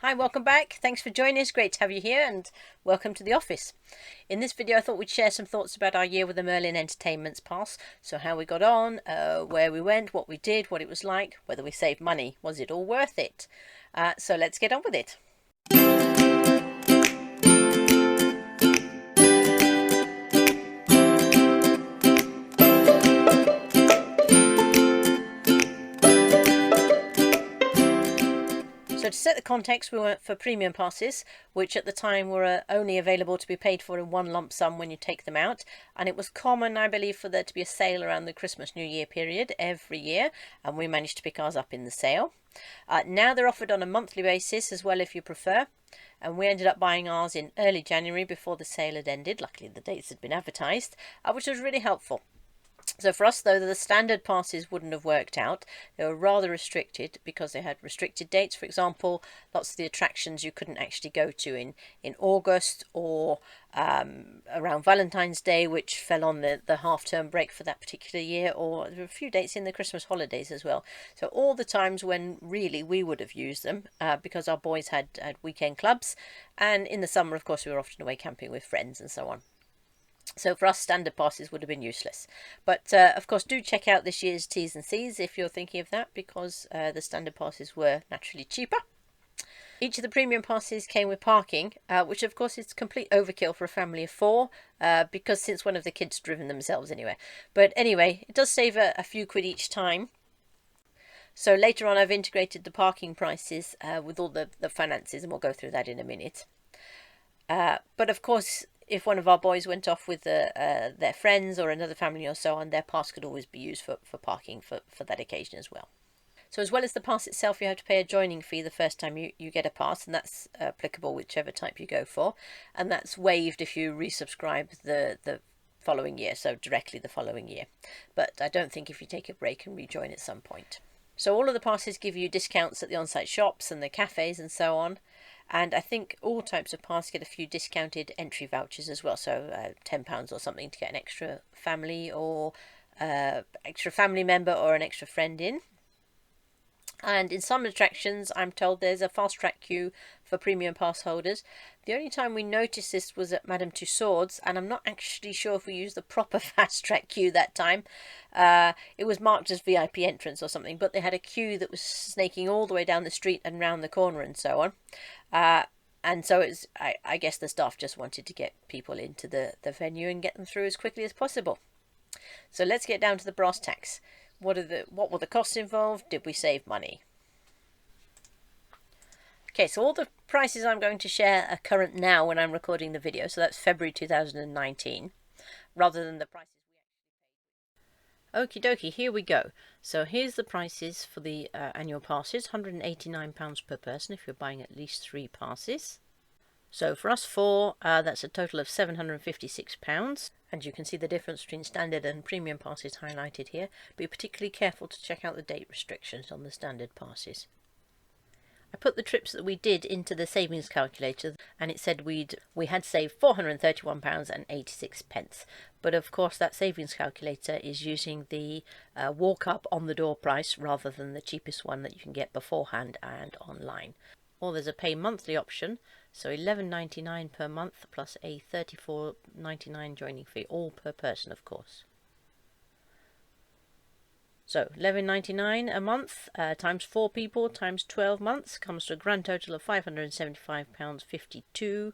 Hi, welcome back. Thanks for joining us. Great to have you here and welcome to the office. In this video I thought we'd share some thoughts about our year with the Merlin Entertainment's Pass. So how we got on, where we went, what we did, what it was like, whether we saved money, was it all worth it? So let's get on with it. So to set the context, we went for premium passes, which at the time were only available to be paid for in one lump sum when you take them out. And it was common, I believe, for there to be a sale around the Christmas New Year period every year. And we managed to pick ours up in the sale. Now they're offered on a monthly basis as well if you prefer. And we ended up buying ours in early January before the sale had ended. Luckily the dates had been advertised, which was really helpful. So for us, though, the standard passes wouldn't have worked out. They were rather restricted because they had restricted dates. For example, lots of the attractions you couldn't actually go to in August or around Valentine's Day, which fell on the half-term break for that particular year, or there were a few dates in the Christmas holidays as well. So all the times when really we would have used them because our boys had weekend clubs, and in the summer, of course, we were often away camping with friends and so on. So for us, standard passes would have been useless. But of course, do check out this year's T's and C's if you're thinking of that, because the standard passes were naturally cheaper. Each of the premium passes came with parking, which of course is complete overkill for a family of four, because since one of the kids driven themselves anyway. But anyway, it does save a few quid each time. So later on, I've integrated the parking prices with all the finances, and we'll go through that in a minute. But of course, if one of our boys went off with their friends or another family or so on, their pass could always be used for parking for that occasion as well. So as well as the pass itself, you have to pay a joining fee the first time you get a pass, and that's applicable whichever type you go for. And that's waived if you resubscribe the following year, so directly the following year. But I don't think if you take a break and rejoin at some point. So all of the passes give you discounts at the on-site shops and the cafes and so on. And I think all types of pass get a few discounted entry vouchers as well. So £10 or something to get an extra family or extra family member or an extra friend in. And in some attractions, I'm told there's a fast track queue for premium pass holders. The only time we noticed this was at Madame Tussauds, and I'm not actually sure if we used the proper fast track queue that time. It was marked as VIP entrance or something, but they had a queue that was snaking all the way down the street and round the corner and so on. And so it's, I guess the staff just wanted to get people into the venue and get them through as quickly as possible. So let's get down to the brass tacks. What were the costs involved? Did we save money? Okay, so all the prices I'm going to share are current now when I'm recording the video, so that's February 2019, rather than the prices we actually paid. Okie dokie, here we go. So here's the prices for the annual passes, £189 per person if you're buying at least 3 passes. So for us four, that's a total of £756. And you can see the difference between standard and premium passes highlighted here. Be particularly careful to check out the date restrictions on the standard passes. I put the trips that we did into the savings calculator, and it said we had saved £431.86. But of course that savings calculator is using the walk up on the door price rather than the cheapest one that you can get beforehand and online. Or there's a pay monthly option, so £11.99 per month plus a £34.99 joining fee, all per person of course. So £11.99 a month times 4 people times 12 months comes to a grand total of £575.52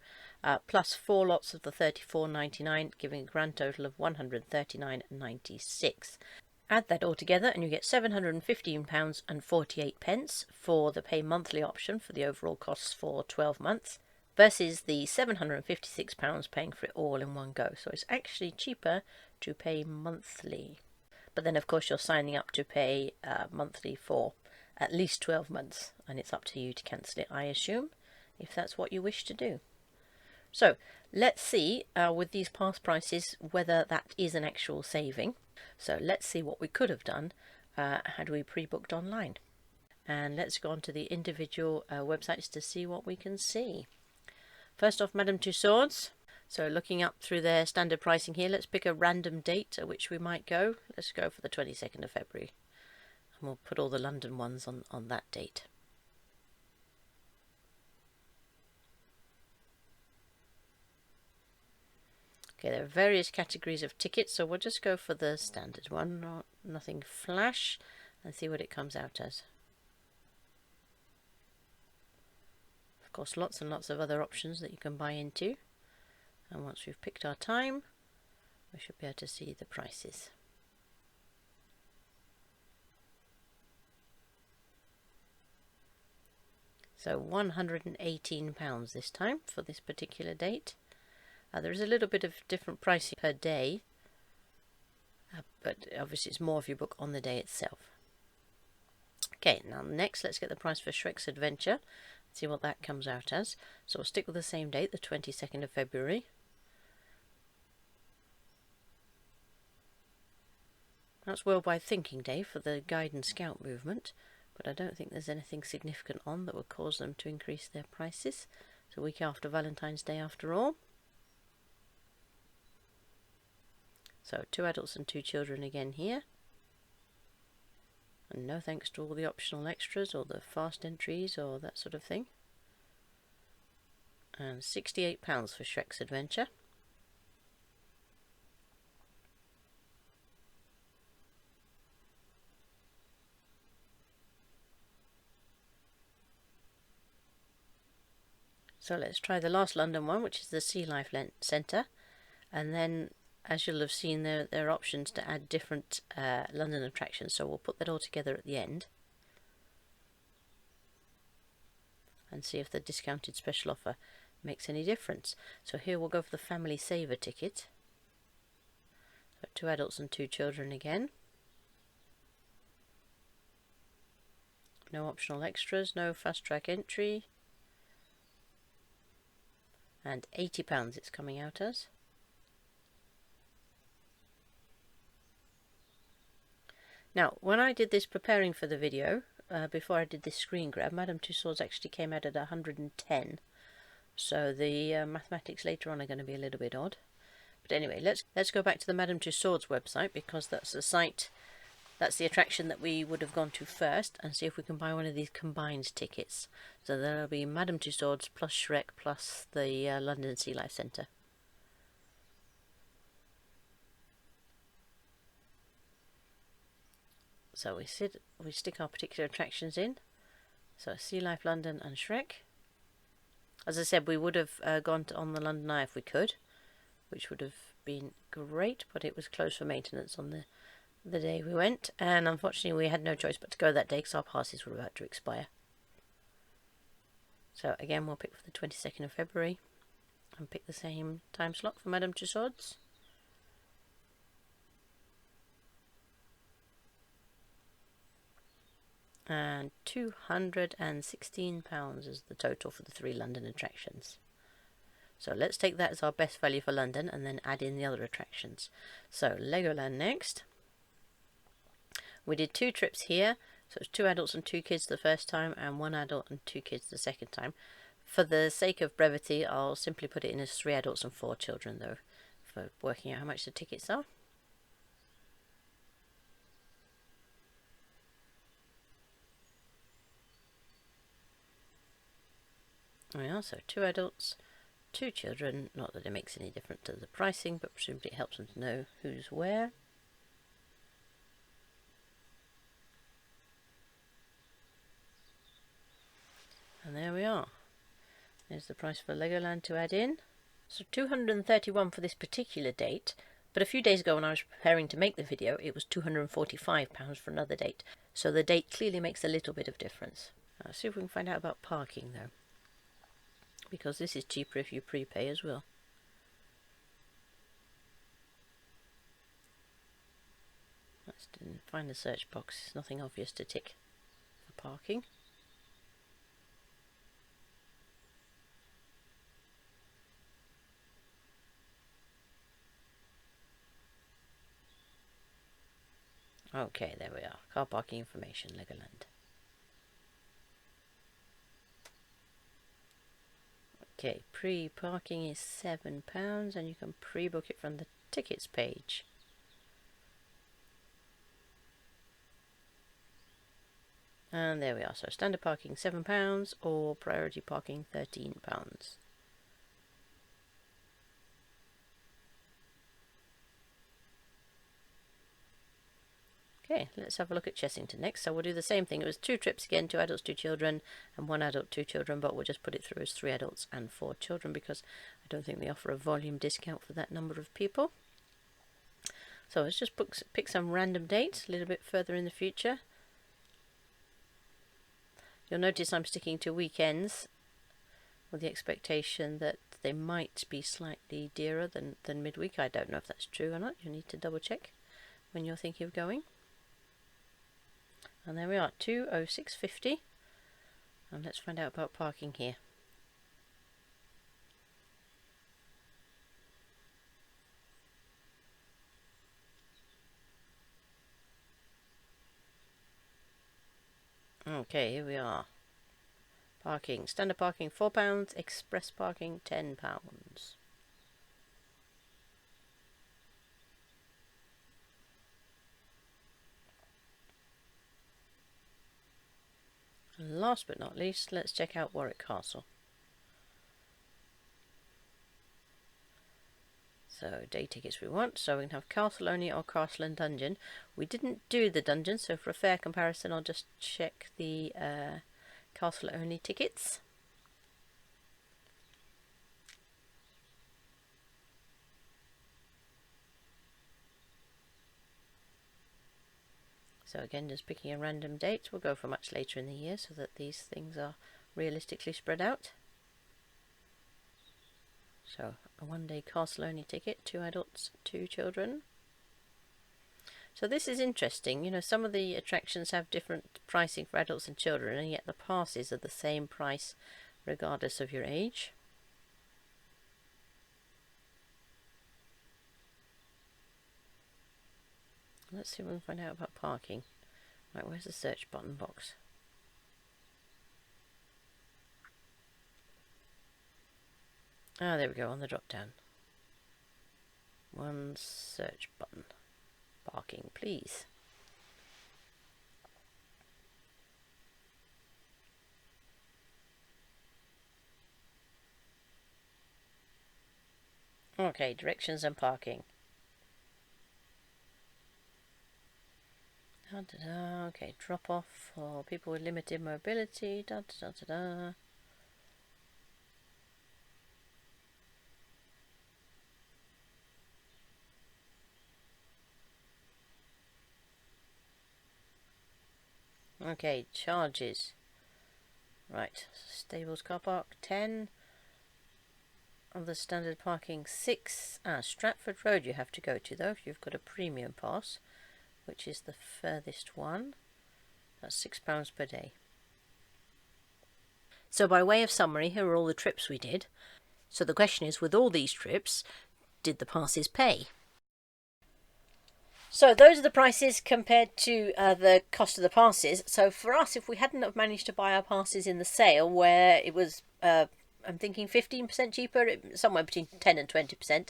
plus 4 lots of the £34.99, giving a grand total of £139.96. Add that all together and you get £715.48 for the pay monthly option for the overall costs for 12 months versus the £756 paying for it all in one go. So it's actually cheaper to pay monthly. But then of course you're signing up to pay monthly for at least 12 months, and it's up to you to cancel it, I assume, if that's what you wish to do. So let's see with these pass prices whether that is an actual saving. So let's see what we could have done had we pre-booked online. And let's go on to the individual websites to see what we can see. First off, Madame Tussauds. So looking up through their standard pricing here, let's pick a random date at which we might go. Let's go for the 22nd of February. And we'll put all the London ones on that date. Okay, there are various categories of tickets, so we'll just go for the standard one, nothing flash, and see what it comes out as. Of course, lots and lots of other options that you can buy into. And once we've picked our time, we should be able to see the prices. So £118 this time for this particular date. There is a little bit of different pricing per day, but obviously it's more if you book on the day itself. Okay, now next let's get the price for Shrek's Adventure, see what that comes out as. So we'll stick with the same date, the 22nd of February. That's Worldwide Thinking Day for the Guide and Scout movement, but I don't think there's anything significant on that would cause them to increase their prices. It's a week after Valentine's Day after all. So 2 adults and 2 children again here. And no thanks to all the optional extras or the fast entries or that sort of thing. And £68 for Shrek's Adventure. So let's try the last London one, which is the Sea Life Centre. And then, as you'll have seen, there are options to add different London attractions. So we'll put that all together at the end. And see if the discounted special offer makes any difference. So here we'll go for the Family Saver ticket. So 2 adults and 2 children again. No optional extras, no fast track entry. And £80 it's coming out as. Now, when I did this preparing for the video, before I did this screen grab, Madame Tussauds actually came out at 110. So the mathematics later on are going to be a little bit odd. But anyway, let's go back to the Madame Tussauds website, because that's the site, that's the attraction that we would have gone to first, and see if we can buy one of these combined tickets. So there'll be Madame Tussauds plus Shrek plus the London Sea Life Centre. So we stick our particular attractions in. So Sea Life London and Shrek. As I said, we would have gone on the London Eye if we could, which would have been great, but it was closed for maintenance on the day we went, and unfortunately we had no choice but to go that day because our passes were about to expire. So again, we'll pick for the 22nd of February and pick the same time slot for Madame Tussauds. And £216 is the total for the 3 London attractions. So let's take that as our best value for London and then add in the other attractions. So Legoland next. We did 2 trips here, so it's 2 adults and 2 kids the first time and 1 adult and 2 kids the second time. For the sake of brevity, I'll simply put it in as 3 adults and 4 children though, for working out how much the tickets are. There we are, so 2 adults, 2 children, not that it makes any difference to the pricing, but presumably it helps them to know who's where. And there we are. There's the price for Legoland to add in. So £231 for this particular date, but a few days ago when I was preparing to make the video, it was £245 for another date. So the date clearly makes a little bit of difference. Let's see if we can find out about parking though, because this is cheaper if you prepay as well. Let's find the search box. There's nothing obvious to tick for parking. Okay, there we are. Car parking information, Legoland. Okay, pre-parking is £7 and you can pre-book it from the tickets page. And there we are. So standard parking £7 or priority parking £13. Okay, let's have a look at Chessington next. So we'll do the same thing. It was 2 trips again, 2 adults, 2 children, and 1 adult, 2 children, but we'll just put it through as 3 adults and 4 children because I don't think they offer a volume discount for that number of people. So let's just pick some random dates a little bit further in the future. You'll notice I'm sticking to weekends with the expectation that they might be slightly dearer than midweek. I don't know if that's true or not. You need to double check when you're thinking of going. And there we are, 206.50. And let's find out about parking here. Okay, here we are. Parking. Standard parking £4, express parking £10. And last but not least, let's check out Warwick Castle. So day tickets we want, so we can have castle only or castle and dungeon. We didn't do the dungeon, so for a fair comparison I'll just check the castle only tickets. So again, just picking a random date. We'll go for much later in the year so that these things are realistically spread out. So a 1-day castle only ticket, 2 adults, 2 children. So this is interesting. You know, some of the attractions have different pricing for adults and children, and yet the passes are the same price regardless of your age. Let's see if we can find out about parking. Right, where's the search button box? Ah, there we go, on the drop down. One search button. Parking, please. Okay, directions and parking. Da, da, da. Okay, drop off for people with limited mobility. Da, da, da, da, da. Okay, charges. Right, stables car park 10. Other standard parking 6. Stratford Road you have to go to though if you've got a premium pass, which is the furthest one. That's £6 per day. So by way of summary, here are all the trips we did. So the question is, with all these trips, did the passes pay? So those are the prices compared to the cost of the passes. So for us, if we hadn't have managed to buy our passes in the sale, where it was, I'm thinking 15% cheaper, somewhere between 10 and 20%,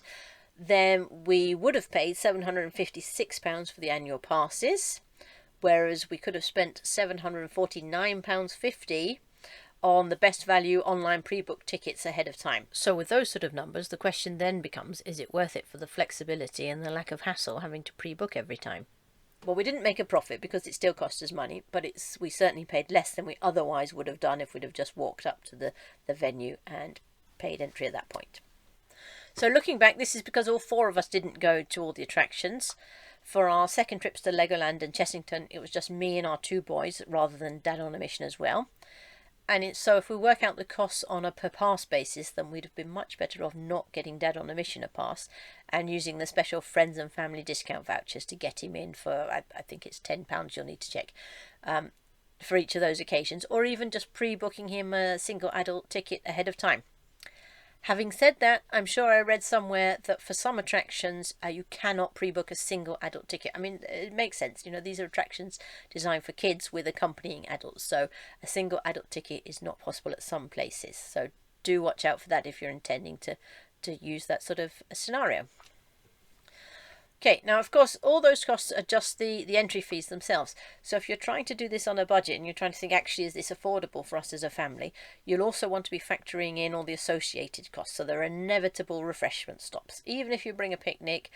then we would have paid £756 for the annual passes, whereas we could have spent £749.50 on the best value online pre-booked tickets ahead of time. So with those sort of numbers, the question then becomes, is it worth it for the flexibility and the lack of hassle having to pre-book every time? Well, we didn't make a profit because it still cost us money, but we certainly paid less than we otherwise would have done if we'd have just walked up to the venue and paid entry at that point. So looking back, this is because all 4 of us didn't go to all the attractions. For our second trips to Legoland and Chessington, it was just me and our 2 boys rather than Dad on a mission as well. And so if we work out the costs on a per pass basis, then we'd have been much better off not getting Dad on a mission a pass and using the special friends and family discount vouchers to get him in for, I think it's £10 you'll need to check, for each of those occasions, or even just pre-booking him a single adult ticket ahead of time. Having said that, I'm sure I read somewhere that for some attractions you cannot pre-book a single adult ticket. I mean, it makes sense. You know, these are attractions designed for kids with accompanying adults, so a single adult ticket is not possible at some places. So do watch out for that if you're intending to use that sort of a scenario. Okay, now of course all those costs are just the entry fees themselves. So if you're trying to do this on a budget and you're trying to think, actually, is this affordable for us as a family, you'll also want to be factoring in all the associated costs. So there are inevitable refreshment stops. Even if you bring a picnic,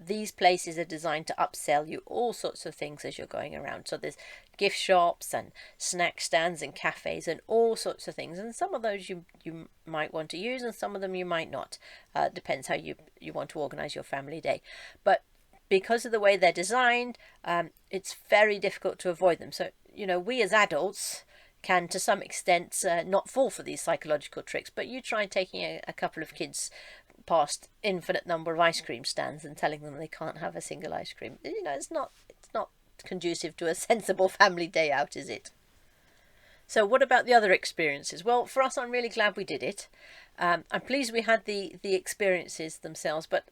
these places are designed to upsell you all sorts of things as you're going around. So there's gift shops and snack stands and cafes and all sorts of things. And some of those you might want to use and some of them you might not. Depends how you want to organise your family day. But because of the way they're designed, it's very difficult to avoid them. So, we as adults can to some extent not fall for these psychological tricks, but you try taking a couple of kids past infinite number of ice cream stands and telling them they can't have a single ice cream. It's not conducive to a sensible family day out, is it? So what about the other experiences? Well, for us, I'm really glad we did it. I'm pleased we had the experiences themselves, but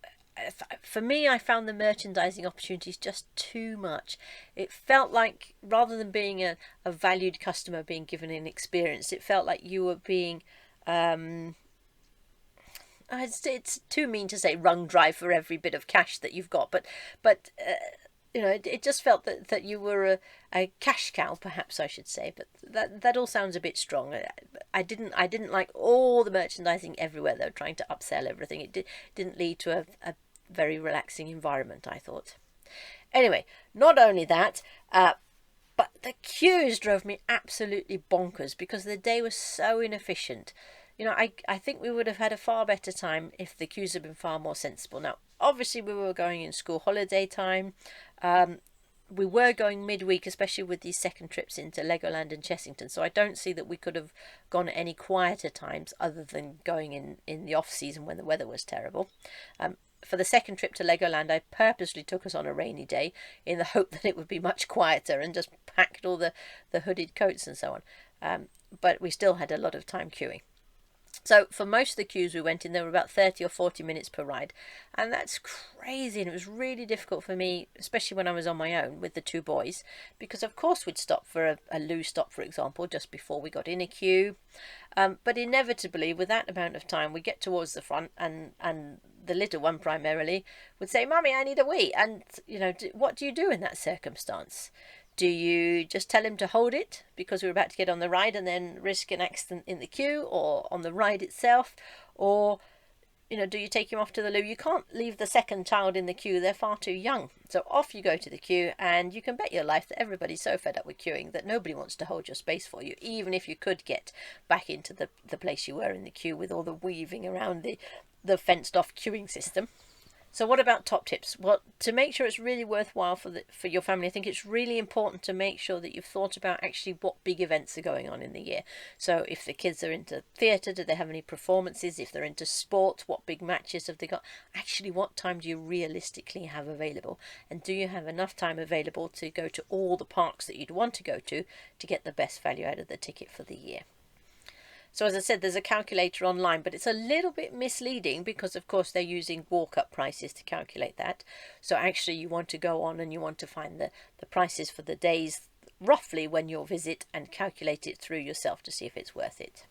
for me, I found the merchandising opportunities just too much. It felt like, rather than being a valued customer being given an experience, it felt like you were being, it's too mean to say wrung dry for every bit of cash that you've got, but it just felt that you were a cash cow, perhaps I should say, but that all sounds a bit strong. I didn't like all the merchandising everywhere. They were trying to upsell everything. It didn't lead to a very relaxing environment, I thought. Anyway, not only that, but the queues drove me absolutely bonkers because the day was so inefficient. I think we would have had a far better time if the queues had been far more sensible. Now, obviously, we were going in school holiday time. We were going midweek, especially with these second trips into Legoland and Chessington. So I don't see that we could have gone at any quieter times other than going in the off-season when the weather was terrible. For the second trip to Legoland, I purposely took us on a rainy day in the hope that it would be much quieter and just packed all the hooded coats and so on. But we still had a lot of time queuing. So for most of the queues we went in, there were about 30 or 40 minutes per ride. And that's crazy. And it was really difficult for me, especially when I was on my own with the two boys, because of course we'd stop for a loo stop, for example, just before we got in a queue. But inevitably, with that amount of time, we get towards the front and the little one primarily would say, "Mummy, I need a wee." And, what do you do in that circumstance? Do you just tell him to hold it because we're about to get on the ride and then risk an accident in the queue or on the ride itself? Or, do you take him off to the loo? You can't leave the second child in the queue. They're far too young. So off you go to the queue, and you can bet your life that everybody's so fed up with queuing that nobody wants to hold your space for you, even if you could get back into the place you were in the queue with all the weaving around the fenced off queuing system. So what about top tips? Well, to make sure it's really worthwhile for your family, I think it's really important to make sure that you've thought about actually what big events are going on in the year. So if the kids are into theatre, do they have any performances? If they're into sport, what big matches have they got? Actually, what time do you realistically have available? And do you have enough time available to go to all the parks that you'd want to go to get the best value out of the ticket for the year? So as I said, there's a calculator online, but it's a little bit misleading because, of course, they're using walk-up prices to calculate that. So actually, you want to go on and you want to find the prices for the days roughly when you'll visit and calculate it through yourself to see if it's worth it.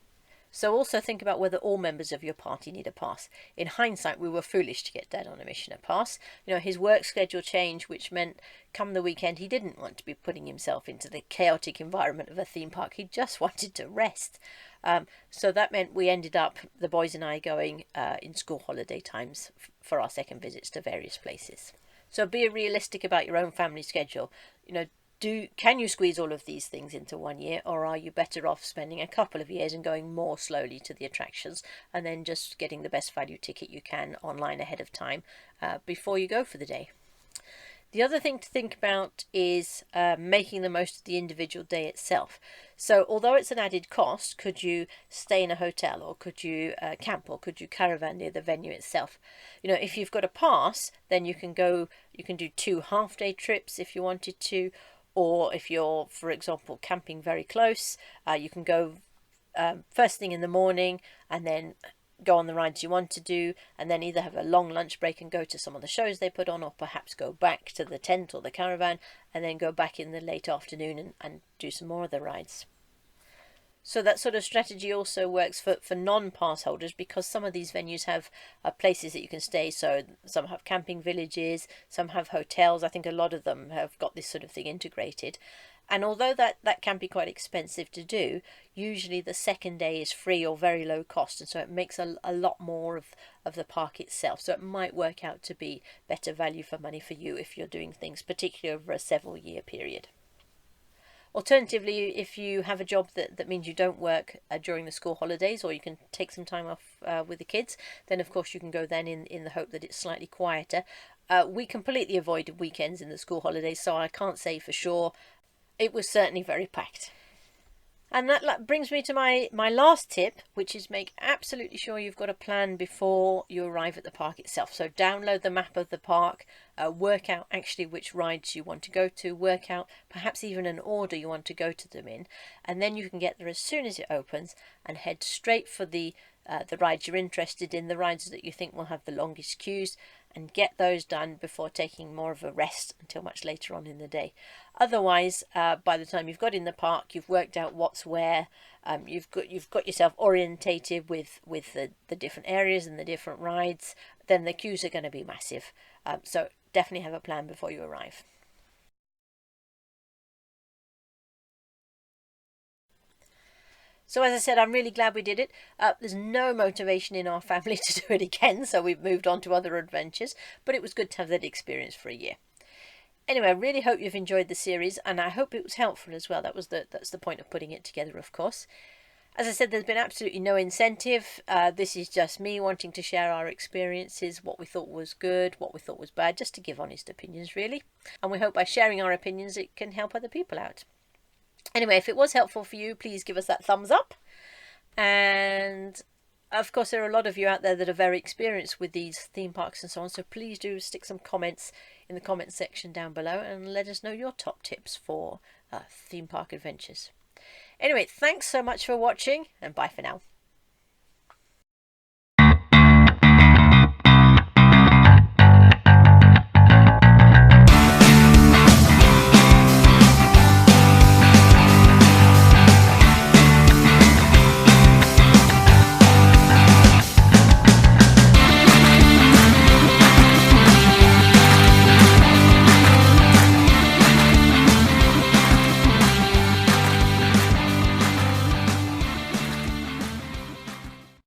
So also think about whether all members of your party need a pass. In hindsight, we were foolish to get Dad on a mission a pass. His work schedule changed, which meant come the weekend he didn't want to be putting himself into the chaotic environment of a theme park. He just wanted to rest. So that meant we ended up, the boys and I, going in school holiday times for our second visits to various places. So be realistic about your own family schedule. Can you squeeze all of these things into 1 year, or are you better off spending a couple of years and going more slowly to the attractions and then just getting the best value ticket you can online ahead of time before you go for the day? The other thing to think about is making the most of the individual day itself. So although it's an added cost, could you stay in a hotel, or could you camp, or could you caravan near the venue itself? If you've got a pass, then you can do 2 half-day trips if you wanted to, or if you're, for example, camping very close, you can go first thing in the morning and then go on the rides you want to do, and then either have a long lunch break and go to some of the shows they put on, or perhaps go back to the tent or the caravan and then go back in the late afternoon and do some more of the rides. So that sort of strategy also works for non-pass holders, because some of these venues have places that you can stay. So some have camping villages, some have hotels. I think a lot of them have got this sort of thing integrated. And although that can be quite expensive to do, usually the second day is free or very low cost, and so it makes a lot more of the park itself. So it might work out to be better value for money for you if you're doing things particularly over a several year period. Alternatively, if you have a job that means you don't work during the school holidays, or you can take some time off with the kids, then of course you can go then in the hope that it's slightly quieter. We completely avoided weekends in the school holidays, so I can't say for sure. It was certainly very packed. And that brings me to my last tip, which is make absolutely sure you've got a plan before you arrive at the park itself. So download the map of the park, work out actually which rides you want to go to, work out perhaps even an order you want to go to them in, and then you can get there as soon as it opens and head straight for the rides you're interested in, the rides that you think will have the longest queues, and get those done before taking more of a rest until much later on in the day. Otherwise, by the time you've got in the park, you've worked out what's where, you've got yourself orientated with the different areas and the different rides, then the queues are going to be massive. So definitely have a plan before you arrive. So as I said, I'm really glad we did it. There's no motivation in our family to do it again, so we've moved on to other adventures, but it was good to have that experience for a year. Anyway, I really hope you've enjoyed the series, and I hope it was helpful as well. That's the point of putting it together, of course. As I said, there's been absolutely no incentive. This is just me wanting to share our experiences, what we thought was good, what we thought was bad, just to give honest opinions, really. And we hope by sharing our opinions it can help other people out. Anyway, if it was helpful for you, please give us that thumbs up. And of course, there are a lot of you out there that are very experienced with these theme parks and so on, so please do stick some comments in the comment section down below and let us know your top tips for theme park adventures. Anyway, thanks so much for watching, and bye for now.